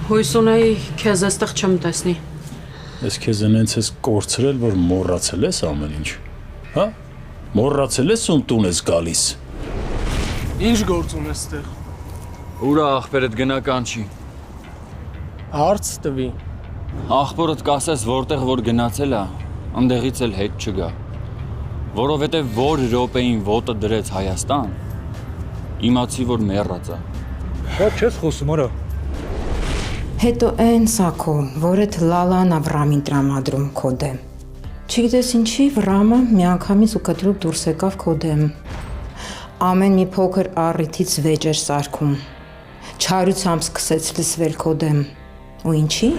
Հույս ունեի քեզ այստեղ չեմ տեսնի։ Ես քեզ այնց ես կորցրել, որ մոռացել ես ամեն ինչ։ Հա? Մոռացել ես ում տուն ես գալիս։ Ինչ գործ ունես այստեղ։ Ուրա ախպերդ գնական չի։ Հարց տվի։ Ախպորդ կասես որտեղ որ գնացել է, ընդեղից էլ հետ չգա։ Որովհետև որ րոպեին ոտը դրեց Հայաստան, իմացի որ մեռած է։ Շատ չես խոսում, արա։ Հետո այն սակո, որդ լալան Ավրամին տրամադրում քո դեմ։ Չգիտես ինչի Վրամը միանգամից ու կտրուկ դուրս եկավ քո դեմ։ Ամեն մի փոքր առիթից վեճ էր սարքում։ Չարությամբ սկսեց լսվել քո դեմ։ Ու ինչի։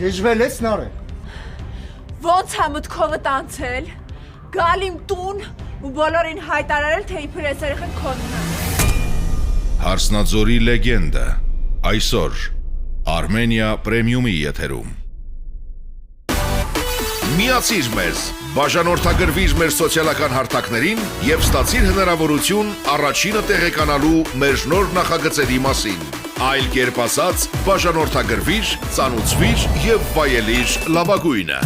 Գժվել ես նարը։ Ոնց է մտքովդ անցել, գալ իմ տուն ու բոլորին հայտարարել, թե իբր ես երեխեն քոնն է։ Հարսնաձորի լեգենդը, այսօր, Արմենիա պրեմիումի եթերում։ Միացիր մեզ, բաժանորդագրվիր մեր սոցիալական հարթակներին և ստացիր հնարավորություն առաջինը տեղեկանալու մեր նոր նախագծերի մասին։ Այլ կերպ ասած, բաժանորդագրվիր, ծանուցվիր և վայելիր լավագույնը։